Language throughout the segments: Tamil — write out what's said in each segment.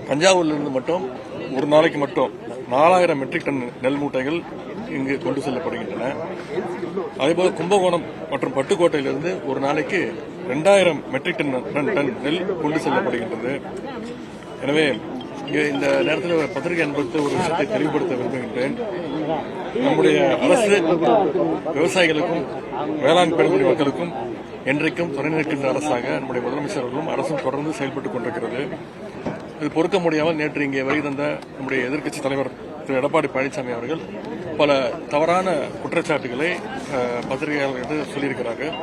தஞ்சாவூரிலிருந்து மட்டும் ஒரு நாளைக்கு மட்டும் 4000 மெட்ரிக் டன் நெல் மூட்டைகள் இங்கு கொண்டு செல்லப்படுகின்றன. அதேபோல கும்பகோணம் மற்றும் பட்டுக்கோட்டையிலிருந்து ஒரு நாளைக்கு 2000 மெட்ரிக் டன் நெல் கொண்டு செல்லப்படுகின்றது. எனவே இந்த நேரத்தில் பத்திரிகை அன்பருக்கு ஒரு விஷயத்தை தெளிவுபடுத்த விரும்புகின்றேன். நம்முடைய அரசு விவசாயிகளுக்கும் வேளாண் பெருங்குடி மக்களுக்கும் என்றைக்கும் துணை நிற்கின்ற அரசாக நம்முடைய முதலமைச்சர் அவர்களும் அரசும் தொடர்ந்து செயல்பட்டுக் கொண்டிருக்கிறது. இது பொறுக்க முடியாமல் நேற்று இங்கே வருகை தந்த நம்முடைய எதிர்க்கட்சித் தலைவர் திரு எடப்பாடி பழனிசாமி அவர்கள் பல தவறான குற்றச்சாட்டுகளை பத்திரிகையாளர்கள் சொல்லியிருக்கிறார்கள்.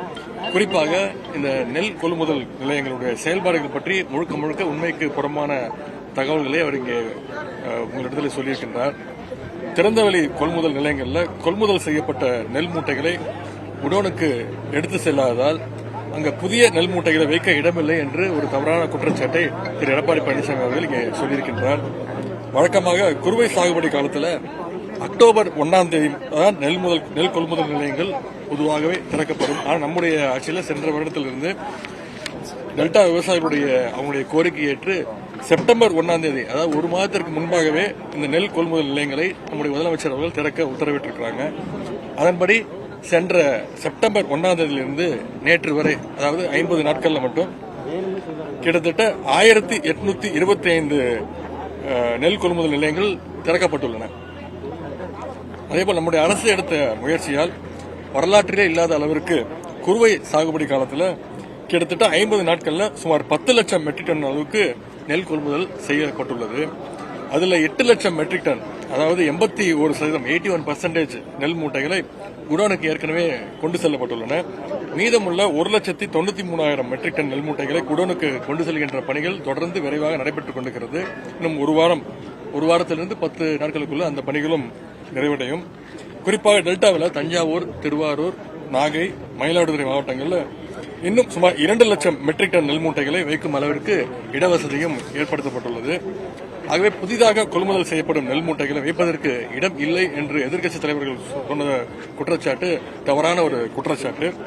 குறிப்பாக இந்த நெல் கொள்முதல் நிலையங்களுடைய செயல்பாடுகள் பற்றி முழுக்க முழுக்க உண்மைக்கு புறம்பான தகவல்களை அவர் இங்கே உங்களிடத்தில் சொல்லியிருக்கின்றார். திறந்தவெளி கொள்முதல் நிலையங்களில் கொள்முதல் செய்யப்பட்ட நெல் மூட்டைகளை குடோனுக்கு எடுத்து செல்லாததால் அங்கு புதிய நெல் மூட்டைகளை வைக்க இடமில்லை என்று ஒரு தவறான குற்றச்சாட்டை திரு எடப்பாடி பழனிசாமி அவர்கள் இங்கே சொல்லியிருக்கின்றார். வழக்கமாக குறுவை சாகுபடி காலத்தில் அக்டோபர் 1ஆம் தேதி தான் நெல் கொள்முதல் நிலையங்கள் பொதுவாகவே திறக்கப்படும். ஆனால் நம்முடைய ஆட்சியில் சென்ற வருடத்திலிருந்து டெல்டா விவசாயிகளுடைய அவங்களுடைய கோரிக்கை ஏற்று செப்டம்பர் 1ஆம் தேதி, அதாவது ஒரு மாதத்திற்கு முன்பாகவே இந்த நெல் கொள்முதல் நிலையங்களை நம்முடைய முதலமைச்சர் அவர்கள் திறக்க உத்தரவிட்டிருக்கிறாங்க. அதன்படி சென்ற செப்டம்பர் 1ஆம் தேதியிலிருந்து நேற்று வரை, அதாவது 50 நாட்கள்ல மட்டும் கிட்டத்தட்ட 1825 நெல் கொள்முதல் நிலையங்கள் திறக்கப்பட்டுள்ளன. அதேபோல் நம்முடைய அரசு எடுத்த முயற்சியால் வரலாற்றிலே இல்லாத அளவிற்கு குறுவை சாகுபடி காலத்தில் கிட்டத்தட்ட 50 நாட்கள்ல சுமார் 10 லட்சம் மெட்ரிக் டன் அளவுக்கு நெல் கொள்முதல் செய்யப்பட்டுள்ளது. அதுல 8 லட்சம் மெட்ரிக் டன், அதாவது 81%, 81% நெல் மூட்டைகளை குடோனுக்கு ஏற்கனவே கொண்டு செல்லப்பட்டுள்ளன. மீதமுள்ள 1,93,000 மெட்ரிக் டன் நெல் மூட்டைகளை குடோனுக்கு கொண்டு செல்கின்ற பணிகள் தொடர்ந்து விரைவாக நடைபெற்றுக் கொண்டிருக்கிறது. இன்னும் ஒரு வாரத்திலிருந்து 10 நாட்களுக்குள்ள அந்த பணிகளும் நிறைவடையும். குறிப்பாக டெல்டாவில் தஞ்சாவூர், திருவாரூர், நாகை, மயிலாடுதுறை மாவட்டங்களில் இன்னும் சுமார் 2 லட்சம் மெட்ரிக் டன் நெல் மூட்டைகளை வைக்கும் அளவிற்கு இடவசதியும் ஏற்படுத்தப்பட்டுள்ளது. ஆகவே புதிதாக கொள்முதல் செய்யப்படும் நெல் மூட்டைகளை வைப்பதற்கு இடம் இல்லை என்று எதிர்க்கட்சித் தலைவர்கள் சொன்ன குற்றச்சாட்டு தவறான ஒரு குற்றச்சாட்டு.